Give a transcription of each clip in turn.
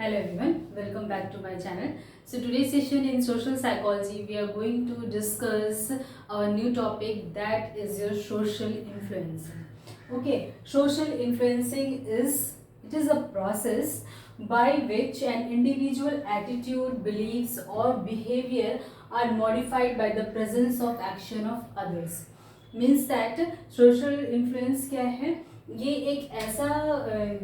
Hello everyone, welcome back to my channel. So today's session in social psychology, we are going to discuss our new topic, that is your social influencing. Okay, social influencing is a process by which an individual attitude, beliefs or behavior are modified by the presence of action of others. Means that social influence क्या है, ये एक ऐसा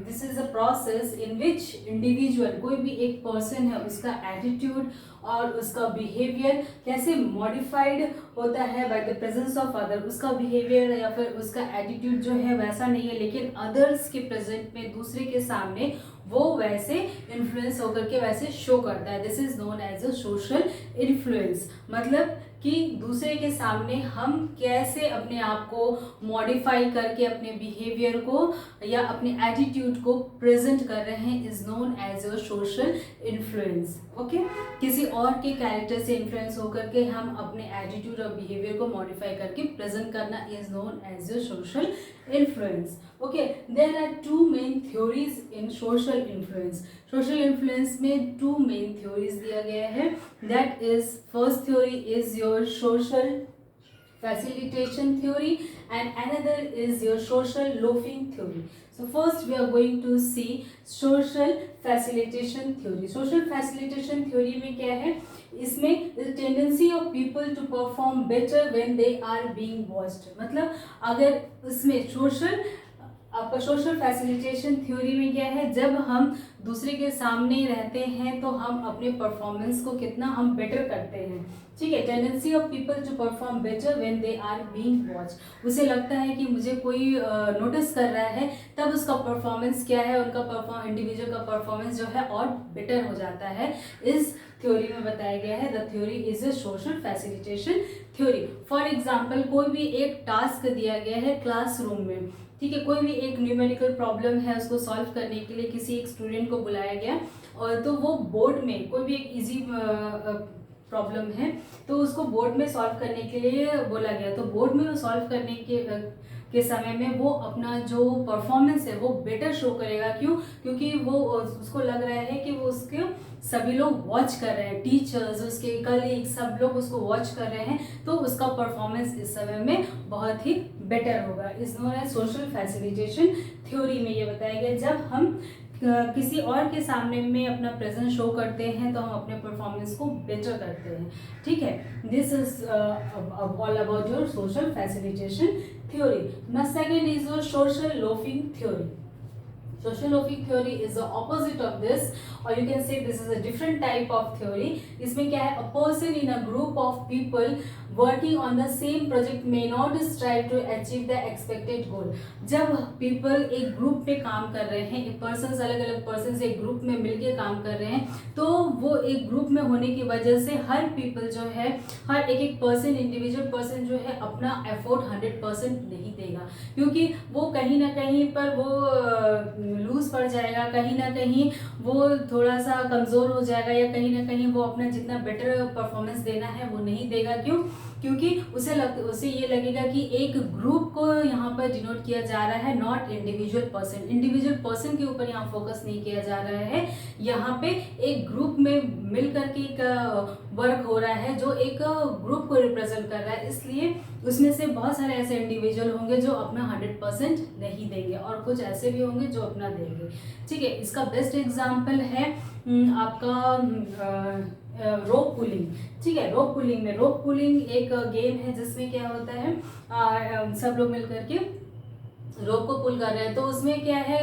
this is a process in which individual, कोई भी एक person है, उसका एटीट्यूड और उसका बिहेवियर कैसे मॉडिफाइड होता है by the presence of other. उसका बिहेवियर या फिर उसका एटीट्यूड जो है वैसा नहीं है, लेकिन अदर्स के प्रेजेंट में, दूसरे के सामने वो वैसे इन्फ्लुएंस होकर के वैसे शो करता है. This is known as a social influence. मतलब कि दूसरे के सामने हम कैसे अपने आप को मॉडिफाई करके अपने बिहेवियर को या अपने एटीट्यूड को प्रेजेंट कर रहे हैं is known as a social influence. Okay, किसी और के कैरेक्टर से इन्फ्लुएंस होकर के हम अपने एटीट्यूड और बिहेवियर को मॉडिफाई करके प्रेजेंट करना is known as a social influence. Okay, there are two main theories in social influence. Social influence में टू मेन थ्योरीज दिया गया है. That is, first theory is your social facilitation theory and another is your social loafing theory. So first we are going to see social facilitation theory. Social facilitation theory में क्या है, इसमें the tendency of people to perform better when they are being watched. मतलब अगर उसमें आपका social facilitation theory में क्या है, जब हम दूसरे के सामने रहते हैं तो हम अपने परफॉर्मेंस को कितना हम बेटर करते हैं. ठीक है, tendency of people to perform better when they are being watch. उसे लगता है कि मुझे कोई नोटिस कर रहा है, तब उसका परफॉर्मेंस क्या है, उनका इंडिविजुअल का परफॉर्मेंस जो है और बेटर हो जाता है. इस थ्योरी में बताया गया है. The theory is a social facilitation theory. For example, कोई भी एक टास्क दिया गया है क्लासरूम में. ठीक है, कोई भी एक न्यूमेरिकल प्रॉब्लम है, उसको सॉल्व करने के लिए किसी एक स्टूडेंट को बुलाया गया, और तो वो बोर्ड में कोई भी एक इजी प्रॉब्लम है तो उसको बोर्ड में सॉल्व करने के लिए बोला गया. तो बोर्ड में वो सॉल्व करने के समय में वो अपना जो परफॉर्मेंस है वो बेटर शो करेगा. क्यों? क्योंकि वो उसको लग रहा है कि वो उसके सभी लोग वॉच कर रहे हैं, टीचर्स, उसके कलीग, सब लोग उसको वॉच कर रहे हैं, तो उसका परफॉर्मेंस इस समय में बहुत ही बेटर होगा. इस known as social facilitation theory में ये बताया गया, जब हम किसी और के सामने में अपना प्रेजेंस शो करते हैं तो हम अपने परफॉर्मेंस को बेटर करते हैं. ठीक है, this is all about your social facilitation theory. Now second is your social loafing theory. Social loafing theory is the opposite of this, or you can say this is a different type of theory. इसमें क्या है, a person in a group of people working on the same project may not strive to achieve the expected goal. जब people एक group पे काम कर रहे हैं, एक पर्सन अलग अलग पर्सन एक ग्रुप में मिलके काम कर रहे हैं, तो वो एक ग्रुप में होने की वजह से हर पीपल जो है, हर एक पर्सन, इंडिविजुअल पर्सन जो है अपना एफर्ट 100% नहीं देगा, क्योंकि वो कहीं ना कहीं पर वो लूज पड़ जाएगा, कहीं ना कहीं वो थोड़ा सा कमज़ोर हो जाएगा, या कहीं ना कहीं वो अपना जितना बेटर परफॉर्मेंस देना है वो नहीं देगा. क्यों? क्योंकि उसे ये लगेगा कि एक ग्रुप को यहाँ पर डिनोट किया जा रहा है, not individual person. Individual person के ऊपर यहाँ फोकस नहीं किया जा रहा है, यहाँ पे एक ग्रुप में मिल करके एक वर्क हो रहा है जो एक ग्रुप को रिप्रेजेंट कर रहा है. इसलिए उसमें से बहुत सारे ऐसे इंडिविजुअल होंगे जो अपना 100% नहीं देंगे, और कुछ ऐसे भी होंगे जो अपना देंगे. ठीक है, इसका बेस्ट एग्जाम्पल है आपका रोप पुलिंग. ठीक है, रोप पुलिंग एक गेम है जिसमें क्या होता है, सब लोग मिल करके रोप को पुल कर रहे हैं. तो उसमें क्या है,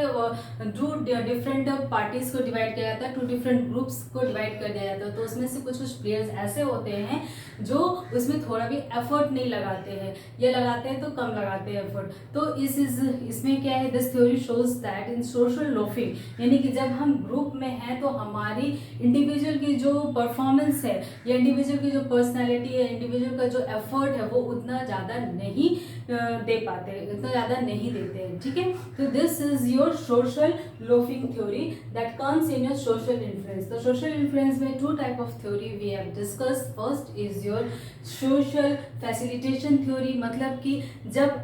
टू डिफरेंट पार्टीज को डिवाइड किया जाता है, टू डिफरेंट ग्रुप्स को डिवाइड कर दिया जाता है. तो उसमें से कुछ प्लेयर्स ऐसे होते हैं जो उसमें थोड़ा भी एफर्ट नहीं लगाते हैं, या लगाते हैं तो कम लगाते हैं एफर्ट. तो इसमें क्या है, this theory shows that in social loafing, यानी कि जब हम ग्रुप में हैं तो हमारी इंडिविजुअल की जो परफॉर्मेंस है, या इंडिविजुअल की जो पर्सनैलिटी है, इंडिविजुअल का जो एफर्ट है वो उतना ज़्यादा नहीं दे पाते, उतना ज़्यादा नहीं देते हैं. ठीक है, तो this is your social loafing theory that comes in your social influence. तो सोशल इन्फ्लुएंस में two type of theory we have discuss. First is your social facilitation theory, मतलब कि जब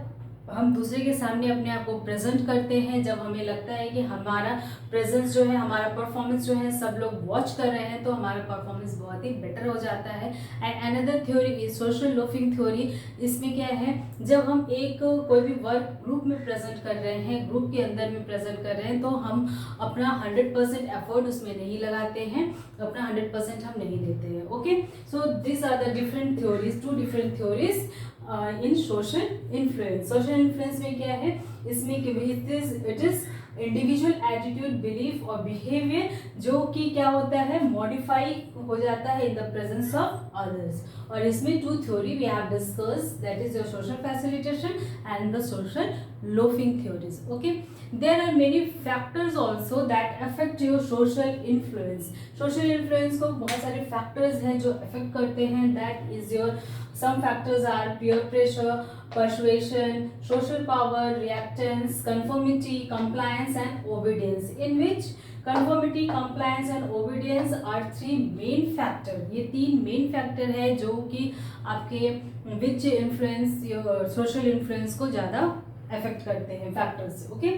हम दूसरे के सामने अपने आप को प्रेजेंट करते हैं, जब हमें लगता है कि हमारा प्रेजेंस जो है, हमारा परफॉर्मेंस जो है सब लोग वॉच कर रहे हैं, तो हमारा परफॉर्मेंस बहुत ही बेटर हो जाता है। And another theory is social loafing theory. इसमें क्या है, जब हम एक कोई भी वर्क ग्रुप में प्रेजेंट कर रहे हैं, ग्रुप के अंदर में प्रेजेंट कर रहे हैं, तो हम अपना 100% एफर्ट उसमें नहीं लगाते हैं, अपना 100% हम नहीं देते हैं। Okay, so this are the different theories, 2 different theories in social influence. Social influence में क्या है, इसमें it is individual attitude, belief और बिहेवियर, जो कि क्या होता है, मॉडिफाई हो जाता है in the presence of others. और इसमें 2 theory we have discuss, that is your social facilitation and the social loafing theories. Okay, there are many factors also that affect your social influence. social influence को बहुत सारे factors हैं जो affect करते हैं, that is your some factors are peer pressure, persuasion, social power, reactance, conformity, compliance and obedience, in which conformity, compliance and obedience are 3 main factor। ये 3 main factor है जो कि आपके which influence your social influence को ज़्यादा affect करते हैं factors. Okay,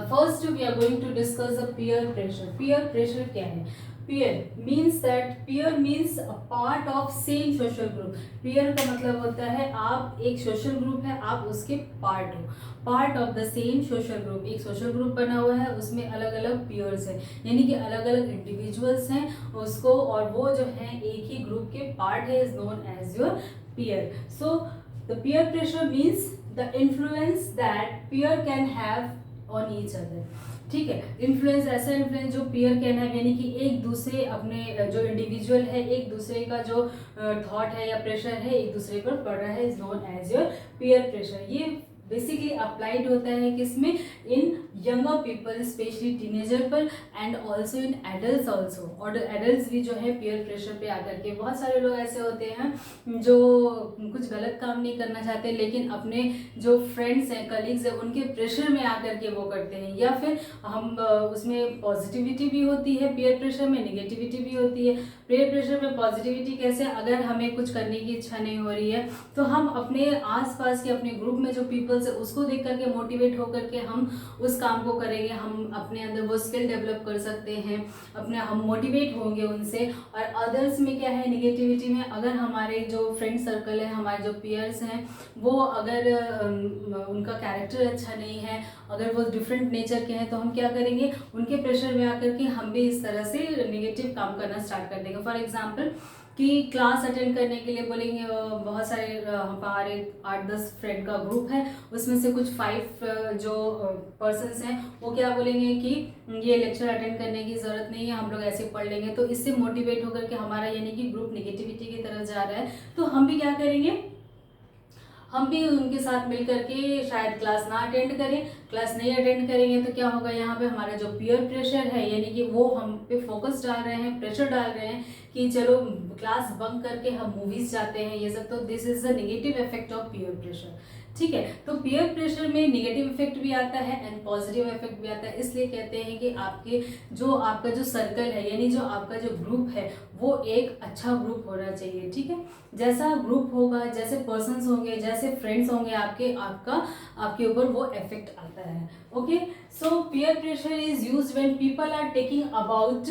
first we are going to discuss the peer pressure. Peer pressure क्या है? Peer means that, peer means a part of same social group. Peer का मतलब होता है आप एक सोशल ग्रुप है, आप उसके पार्ट हो, part of the same social group. एक सोशल ग्रुप बना हुआ है, उसमें अलग अलग पीयर्स हैं, यानी कि अलग अलग इंडिविजुअल्स हैं उसको, और वो जो है एक ही ग्रुप के पार्ट है, is known as your peer. So the peer pressure means the influence that peer can have on each other। ठीक है, इन्फ्लुएंस, ऐसा इन्फ्लुएंस जो पीयर कैन हैव, यानी कि एक दूसरे अपने जो इंडिविजुअल है, एक दूसरे का जो थॉट है या प्रेशर है एक दूसरे पर पड़ रहा है, is known as your peer pressure. ये बेसिकली अप्लाइड होता है किसमें, in younger people, specially teenager पर, and also in adult also. और एडल्ट भी जो है पीयर प्रेशर पे आकर के, बहुत सारे लोग ऐसे होते हैं जो कुछ गलत काम नहीं करना चाहते, लेकिन अपने जो फ्रेंड्स हैं, कलीग्स हैं, उनके प्रेशर में आकर के वो करते हैं। या फिर हम उसमें पॉजिटिविटी भी होती है, पीयर प्रेशर में नेगेटिविटी भी होती है। पीयर प्रेशर में पॉजिटिविटी कैसे, अगर हमें कुछ करने की इच्छा नहीं हो रही है, तो हम अपने आसपास के अपने ग्रुप में जो पीपल्स है उसको देख करके मोटिवेट होकर के हम उस काम को करेंगे, हम अपने अंदर वो स्किल डेवलप कर सकते हैं, अपने हम मोटिवेट होंगे उनसे। और अदर्स में क्या है, नेगेटिविटी में, अगर हमारे जो फ्रेंड सर्कल है, हमारे जो पीयर्स हैं, वो अगर उनका कैरेक्टर अच्छा नहीं है, अगर वो डिफरेंट नेचर के हैं, तो हम क्या करेंगे, उनके प्रेशर में आकर के हम भी इस तरह से नेगेटिव काम करना स्टार्ट कर देंगे। फॉर एग्जाम्पल कि क्लास अटेंड करने के लिए बोलेंगे, बहुत सारे हमारे 8-10 फ्रेंड का ग्रुप है, उसमें से कुछ 5 जो पर्सन्स हैं वो क्या बोलेंगे कि ये लेक्चर अटेंड करने की ज़रूरत नहीं है, हम लोग ऐसे पढ़ लेंगे। तो इससे मोटिवेट होकर के हमारा यानी कि ग्रुप नेगेटिविटी की तरफ जा रहा है, तो हम भी क्या करेंगे, हम भी उनके साथ मिल करके शायद क्लास ना अटेंड करें। क्लास नहीं अटेंड करेंगे तो क्या होगा, यहाँ पे हमारा जो पीयर प्रेशर है, यानी कि वो हम पे फोकस डाल रहे हैं, प्रेशर डाल रहे हैं कि चलो क्लास बंक करके हम मूवीज जाते हैं, ये सब। तो this is the negative effect of peer pressure. ठीक है, तो पीयर प्रेशर में नेगेटिव इफेक्ट भी आता है एंड पॉजिटिव इफेक्ट भी आता है। इसलिए कहते हैं कि आपका जो सर्कल है, यानी जो आपका जो ग्रुप है, वो एक अच्छा ग्रुप होना चाहिए। ठीक है, जैसा ग्रुप होगा, जैसे पर्सन्स होंगे, जैसे फ्रेंड्स होंगे आपके ऊपर वो इफेक्ट आता है। Okay, so peer pressure is used when people are taking about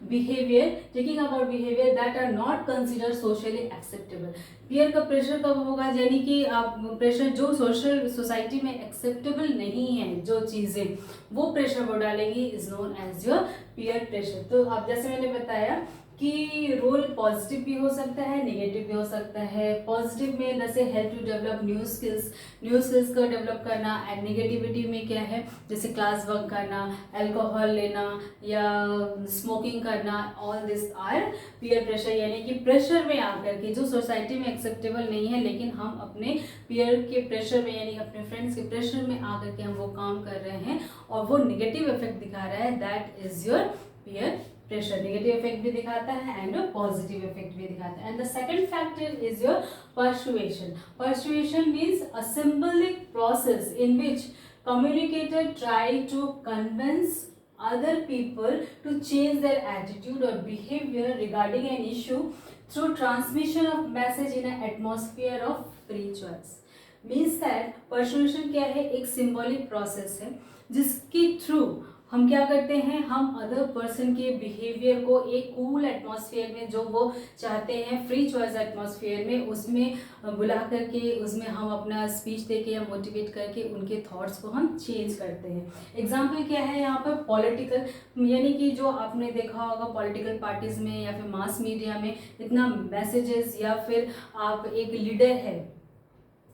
behaviour that are not considered socially acceptable. Peer का प्रेशर कब होगा, यानी कि आप प्रेशर जो सोसाइटी में एक्सेप्टेबल नहीं है, जो चीजें वो प्रेशर वो डालेंगी, is known as your peer pressure. तो अब जैसे मैंने बताया कि रोल पॉजिटिव भी हो सकता है, नेगेटिव भी हो सकता है। पॉजिटिव में जैसे help to develop new skills को डेवलप करना, एंड नेगेटिविटी में क्या है, जैसे क्लास वर्क करना, अल्कोहल लेना या स्मोकिंग करना, all this are peer pressure. यानी कि प्रेशर में आकर के जो सोसाइटी में एक्सेप्टेबल नहीं है, लेकिन हम अपने पीयर के प्रेशर में, यानी अपने फ्रेंड्स के प्रेशर में आकर के हम वो काम कर रहे हैं और वो नेगेटिव इफेक्ट दिखा रहा है, that is your peer pressure. Negative effect भी दिखाता है एंड पॉजिटिव इफेक्ट भी दिखाता है। And the second factor is your persuasion means a symbolic process in which communicator try to convince other people to change their attitude or behavior regarding an issue through transmission of message in an atmosphere of free choice। Means that persuasion क्या है, एक symbolic process है जिसके through हम क्या करते हैं, हम अदर पर्सन के बिहेवियर को एक कूल एटमॉस्फेयर में, जो वो चाहते हैं फ्री चॉइस एटमॉस्फेयर में, उसमें बुला करके उसमें हम अपना स्पीच देके या मोटिवेट करके उनके थॉट्स को हम चेंज करते हैं। एग्जाम्पल क्या है यहाँ पर, पॉलिटिकल, यानी कि जो आपने देखा होगा पॉलिटिकल पार्टीज में या फिर मास मीडिया में इतना मैसेजेस, या फिर आप एक लीडर है,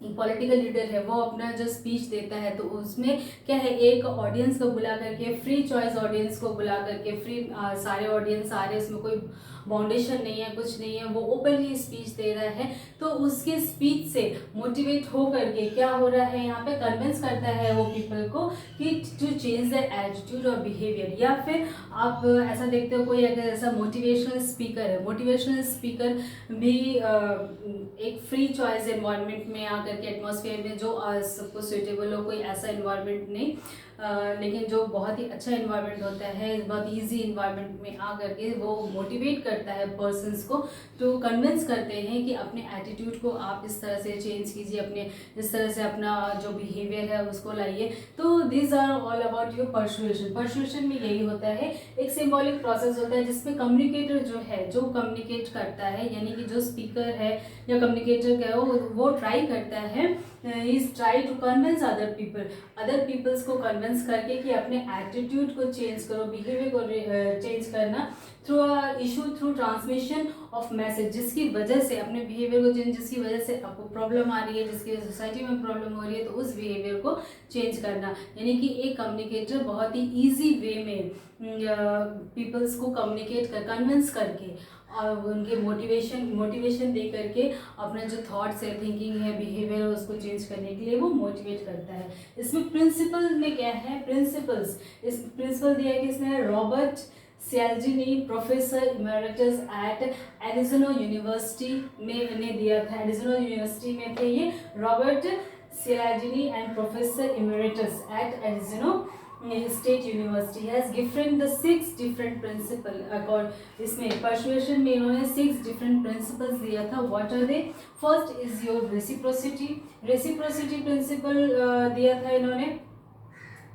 पॉलिटिकल लीडर है, वो अपना जो स्पीच देता है तो उसमें क्या है, एक ऑडियंस को बुला करके, फ्री चॉइस ऑडियंस को बुला करके, फ्री सारे ऑडियंस सारे, उसमें कोई बाउंडेशन नहीं है, कुछ नहीं है, वो ओपनली स्पीच दे रहा है, तो उसके स्पीच से मोटिवेट हो करके क्या हो रहा है, यहाँ पे कन्विंस करता है वो पीपल को कि टू चेंज देयर एटीट्यूड और बिहेवियर। या फिर आप ऐसा देखते हो, कोई अगर ऐसा मोटिवेशनल स्पीकर है, मोटिवेशनल स्पीकर भी एक फ्री चॉइस एनवायरनमेंट में आकर के, एटमॉस्फेयर में जो सबको सुइटेबल हो, कोई ऐसा एनवायरनमेंट नहीं, लेकिन जो बहुत ही अच्छा एनवायरनमेंट होता है, बहुत ईजी एनवायरनमेंट में आकर के वो मोटिवेट करता है पर्सन्स को, तो कन्विंस करते हैं कि अपने एटीट्यूड को आप इस तरह से चेंज कीजिए, अपने इस तरह से अपना जो बिहेवियर है उसको लाइए। तो this are all about your persuasion. Persuasion में यही होता है, एक सिंबॉलिक प्रोसेस होता है जिसमें कम्युनिकेटर जो है, जो कम्युनिकेट करता है, यानी कि जो स्पीकर है या कम्युनिकेटर क्या हो, वो ट्राई करता है, is try to convince other peoples को कन्विंस करके कि अपने एटीट्यूड को चेंज करो, बिहेवियर को चेंज करना through issue, through transmission of message, जिसकी वजह से अपने बिहेवियर को चेंज, जिसकी वजह से आपको प्रॉब्लम आ रही है, जिसकी सोसाइटी में प्रॉब्लम हो रही है, तो उस बिहेवियर को चेंज करना। यानी कि एक कम्युनिकेटर बहुत ही ईजी वे में पीपल्स को कम्युनिकेट कर, कन्विंस करके और उनके मोटिवेशन दे करके अपना जो थॉट्स है, थिंकिंग है, बिहेवियर है, उसको चेंज करने के लिए वो मोटिवेट करता है। इसमें प्रिंसिपल में क्या है, प्रिंसिपल्स, इस प्रिंसिपल दिया है किसने, Robert Cialdini, professor emeritus at Arizona university में ने दिया था। एरिज़ोना यूनिवर्सिटी में थे ये Robert Cialdini and professor emeritus at Arizona State University has given the 6 different principle. इसमें पर्सुएशन में इन्होंने 6 डिफरेंट प्रिंसिपल्स दिया था। What are they? First is your reciprocity principle दिया था इन्होंने।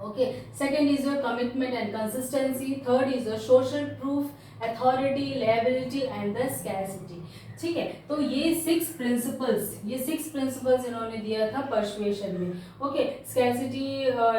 Okay, second is your commitment and consistency, third is your social proof, authority, liability and the scarcity. ठीक है, तो ये 6 प्रिंसिपल्स इन्होंने दिया था पर्सुएशन में। Okay, scarcity,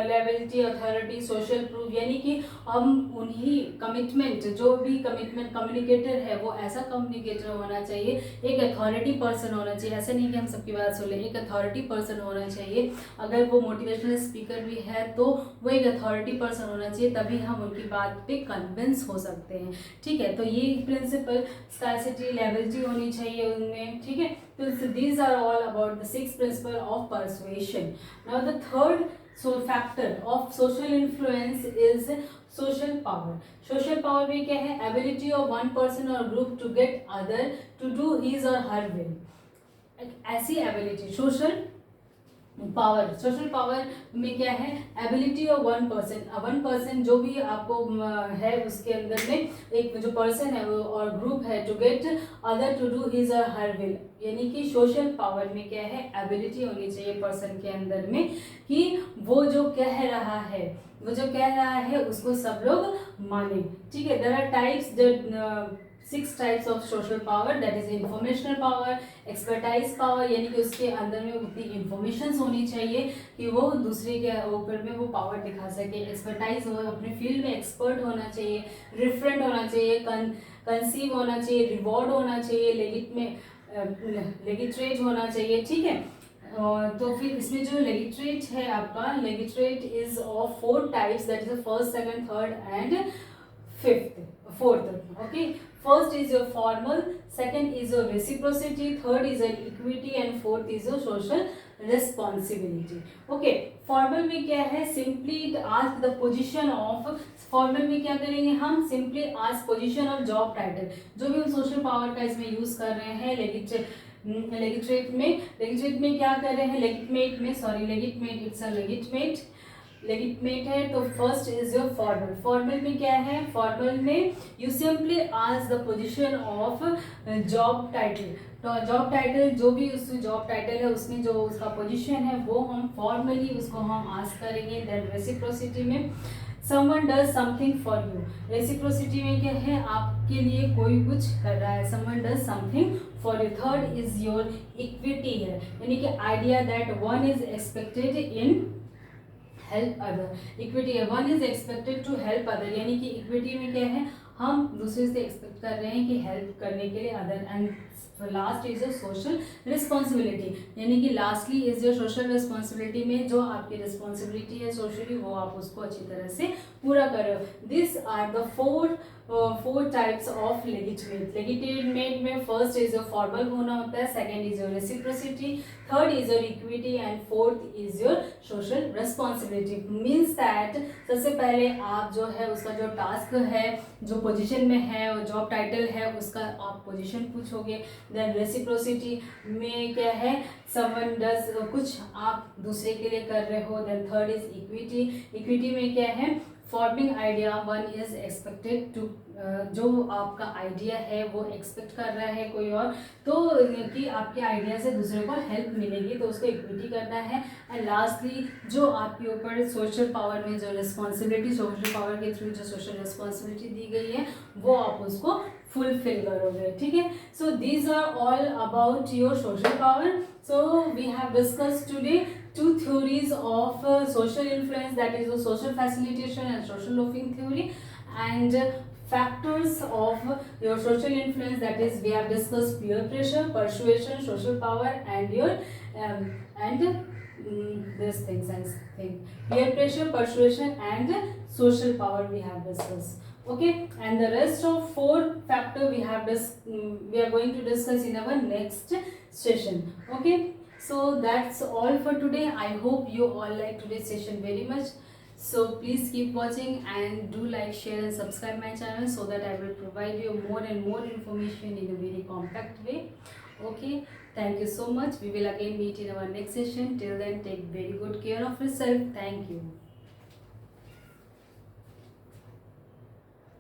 liability, authority, social proof, यानी कि हम उन्हीं कमिटमेंट, जो भी कमिटमेंट कम्युनिकेटर है वो ऐसा कम्युनिकेटर होना चाहिए, एक अथॉरिटी पर्सन होना चाहिए। ऐसा नहीं कि हम सबकी बात सुन लें, एक अथॉरिटी पर्सन होना चाहिए। अगर वो मोटिवेशनल स्पीकर भी है तो वो एक अथॉरिटी पर्सन होना चाहिए, तभी हम उनकी बात पे कन्विंस हो सकते हैं। ठीक है, तो ये प्रिंसिपल, स्कैरसिटी, लायबिलिटी होनी चाहिए उनमें। ठीक है, तो these are all about the 6 principle of persuasion. Now the third factor of social influence is social power. Social power में क्या है? एबिलिटी ऑफ वन पर्सन और group to get other to do his और her will. ऐसी ability, social power में क्या है? Ability of one person, जो भी आपको है उसके अंदर में एक जो पर्सन है वो और ग्रुप है, to get other to do his और हर विल। यानी कि सोशल पावर में क्या है? एबिलिटी होनी चाहिए पर्सन के अंदर में कि वो जो कह रहा है उसको सब लोग माने। ठीक है, there are types, 6 types of social power, that is informational power, expertise power, यानी कि उसके अंदर में उतनी इंफॉर्मेशन होनी चाहिए कि वो दूसरे के ऊपर में वो पावर दिखा सके। एक्सपर्टाइज हो, अपने फील्ड में एक्सपर्ट होना चाहिए, रिफरेंट होना चाहिए, कंसीव होना चाहिए, रिवॉर्ड होना चाहिए, लेगिट्रेट होना चाहिए। ठीक है, तो फिर इसमें जो लेगिट्रेट है आपका, legitimate is of 4 types, that is first, second, third and fourth. Okay, first is your formal, second is your reciprocity, third is your equity and fourth is your social responsibility. Okay, formal में क्या है? simply ask the position of, formal में क्या करेंगे हम? Simply ask position of job title, जो भी हम सोशल पावर का इसमें यूज कर रहे हैं। लेगिट्रेट में क्या कर रहे हैं? लेगिटमेट, इट्स अ लेगिटमेट लेजिटमेट है तो first is your formal. Formal में क्या है, फॉर्मल में you simply ask the position of job title. तो जॉब टाइटल जो भी उस जॉब टाइटल है उसमें जो उसका पोजीशन है वो हम फॉर्मली उसको हम आस्क करेंगे। देन रेसिप्रोसिटी में someone does something for you। Reciprocity में क्या है, आपके लिए कोई कुछ कर रहा है, someone does something for you। Third is your equity है, यानी कि idea that one is expected in help other. Equity है, one is expected to help other, यानी कि इक्विटी में क्या है, हम दूसरे से एक्सपेक्ट कर रहे हैं कि हेल्प करने के लिए other. And last is your social responsibility, यानी कि lastly is your social responsibility में जो आपकी रिस्पॉन्सिबिलिटी है सोशली वो आप उसको अच्छी तरह से पूरा कर रहे हो। This are the four types of legitimate. Legitimate में फर्स्ट इज योर फॉर्मल होना होता है, second is your reciprocity, third is your equity and fourth is your social responsibility. Means that सबसे पहले आप जो है उसका जो टास्क है, जो पोजीशन में है और जॉब टाइटल है उसका आप पोजीशन पूछोगे। देन रेसिप्रोसिटी में क्या है, समवन डज, कुछ आप दूसरे के लिए कर रहे हो। Then third is equity. Equity में क्या है, forming idea, one is expected to, जो आपका आइडिया है वो एक्सपेक्ट कर रहा है कोई और, तो कि आपके आइडिया से दूसरे को हेल्प मिलेगी तो उसको इक्विटी करना है। एंड लास्टली जो आपके ऊपर सोशल पावर में जो रिस्पॉन्सिबिलिटी, सोशल पावर के थ्रू जो सोशल रिस्पॉन्सिबिलिटी दी गई है वो आप उसको फुलफिल करोगे। ठीक है, so these are all about your social power. So we have discussed today two theories of social influence, that is the social facilitation and social loafing theory, and factors of your social influence, that is we have discussed peer pressure, persuasion, social power, and your these things, I think peer pressure, persuasion, and social power we have discussed. Okay, and the rest of four factor we are going to discuss in our next session. Okay, so that's all for today. I hope you all like today's session very much. So please keep watching and do like, share and subscribe my channel so that I will provide you more and more information in a very compact way. Okay, thank you so much. We will again meet in our next session. Till then, take very good care of yourself. Thank you.